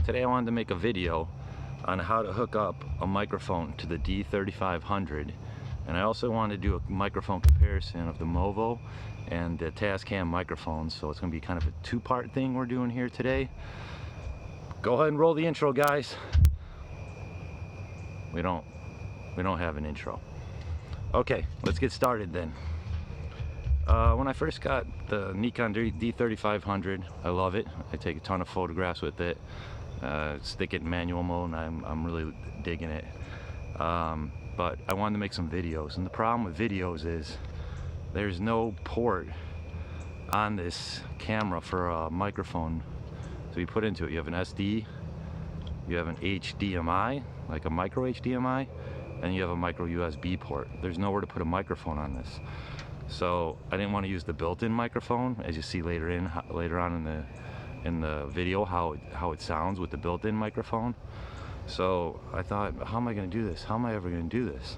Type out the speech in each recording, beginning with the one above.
Today I wanted to make a video on how to hook up a microphone to the D3500, and I also wanted to do a microphone comparison of the Movo and the Tascam microphone. So it's going to be kind of a two-part thing we're doing here today. Go ahead and roll the intro, guys. We don't have an intro. Okay, let's get started then. When I first got the Nikon D3500, I love it. I take a ton of photographs with it. Stick it in manual mode, and I'm really digging it. But I wanted to make some videos, and the problem with videos is there's no port on this camera for a microphone to be put into it. You have an SD, you have an HDMI, like a micro HDMI, and you have a micro USB port. There's nowhere to put a microphone on this. So I didn't want to use the built-in microphone, as you see later on in the video how it sounds with the built-in microphone. So I thought, how am I going to do this? How am I ever going to do this?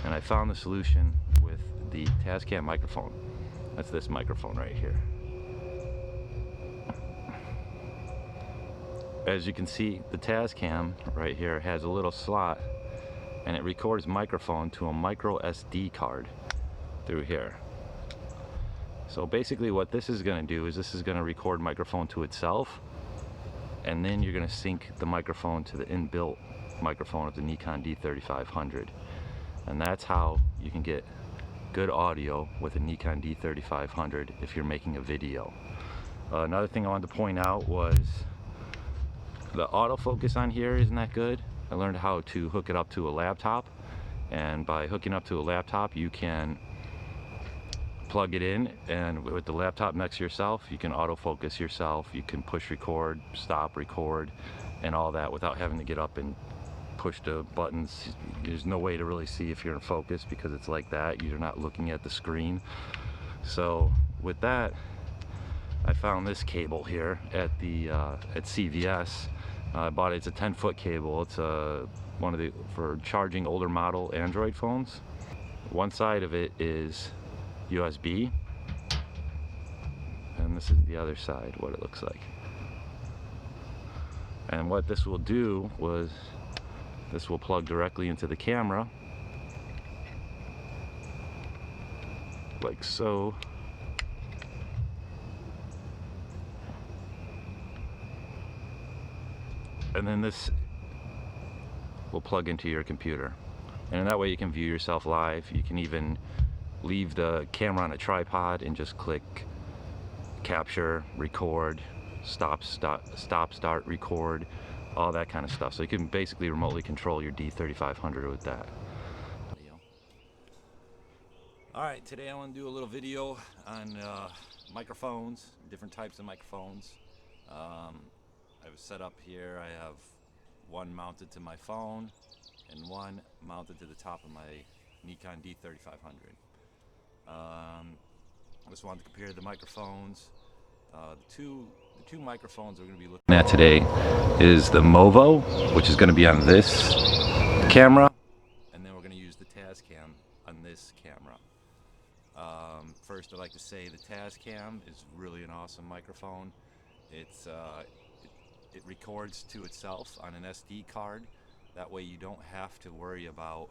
And I found the solution with the Tascam microphone. That's this microphone right here. As you can see, the Tascam right here has a little slot, and it records microphone to a micro SD card through here. So basically what this is going to do is this is going to record microphone to itself, and then you're going to sync the microphone to the inbuilt microphone of the Nikon D3500, and that's how you can get good audio with a Nikon D3500 if you're making a video. Another thing I wanted to point out was the autofocus on here isn't that good. I learned how to hook it up to a laptop, and by hooking up to a laptop you can plug it in, and with the laptop next to yourself you can autofocus yourself. You can push record, stop record, and all that without having to get up and push the buttons. There's no way to really see if you're in focus because it's like that. You're not looking at the screen. So with that, I found this cable here at CVS. I bought it. It's a 10-foot cable. It's one of the for charging older model Android phones. One side of it is USB, and this is the other side, what it looks like. And what this will do was this will plug directly into the camera, like so. And then this will plug into your computer, and that way you can view yourself live. You can even leave the camera on a tripod and just click capture, record, stop, start, record, all that kind of stuff. So you can basically remotely control your D3500 with that. Alright, today I want to do a little video on microphones, different types of microphones. I've set up here, I have one mounted to my phone and one mounted to the top of my Nikon D3500. I just wanted to compare the microphones. The two microphones we're going to be looking at today is the Movo, which is going to be on this camera, and then we're going to use the Tascam on this camera. First, I'd like to say the Tascam is really an awesome microphone. It records to itself on an SD card. That way you don't have to worry about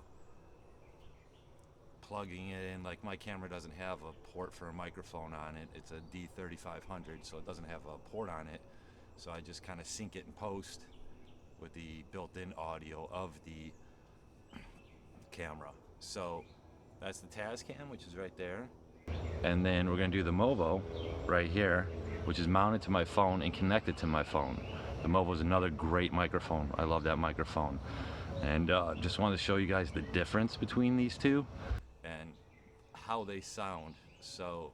plugging it in. Like my camera doesn't have a port for a microphone on it. It's a D3500, so it doesn't have a port on it. So I just kind of sync it in post with the built-in audio of the camera. So that's the Tascam, which is right there. And then we're going to do the Movo right here, which is mounted to my phone and connected to my phone. The Movo is another great microphone. I love that microphone. And just wanted to show you guys the difference between these two and how they sound. So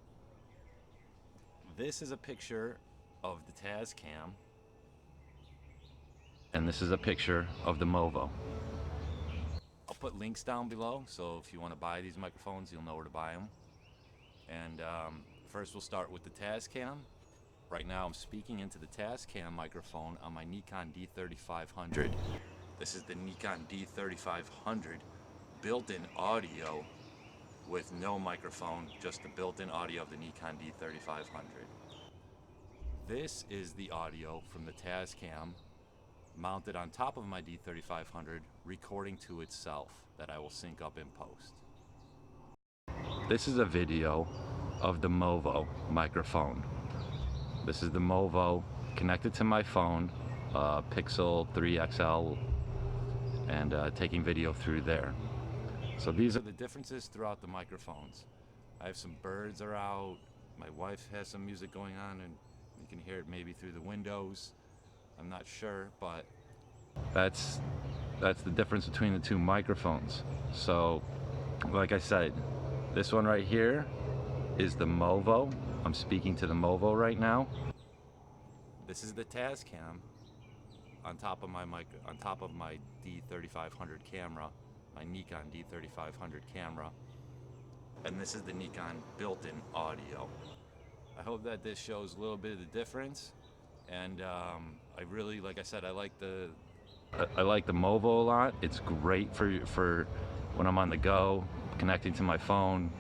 this is a picture of the Tascam, and this is a picture of the Movo. I'll put links down below, so if you want to buy these microphones, you'll know where to buy them. And first we'll start with the Tascam. Right now I'm speaking into the Tascam microphone on my Nikon D3500. This is the Nikon D3500 built-in audio with no microphone, just the built-in audio of the Nikon D3500. This is the audio from the Tascam mounted on top of my D3500, recording to itself that I will sync up in post. This is a video of the Movo microphone. This is the Movo connected to my phone, Pixel 3 XL, and taking video through there. So these are the differences throughout the microphones. I have some birds are out, my wife has some music going on, and you can hear it maybe through the windows. I'm not sure, but that's the difference between the two microphones. So like I said, this one right here is the Movo. I'm speaking to the Movo right now. This is the Tascam on top of my D3500 camera, my Nikon D3500 camera, and this is the Nikon built-in audio. I hope that this shows a little bit of the difference, and I really, like I said, I like the Movo a lot. It's great for when I'm on the go, connecting to my phone,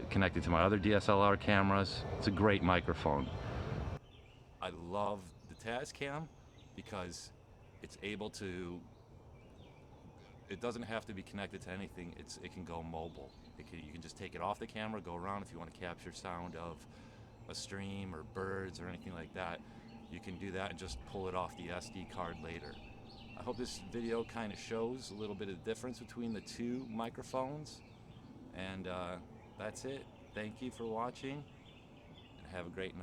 connected to my other DSLR cameras. It's a great microphone. I love the Tascam because it's able to, it doesn't have to be connected to anything. It can go mobile. You can just take it off the camera, go around. If you want to capture sound of a stream or birds or anything like that, you can do that and just pull it off the SD card later. I hope this video kind of shows a little bit of the difference between the two microphones. And that's it. Thank you for watching, and have a great night.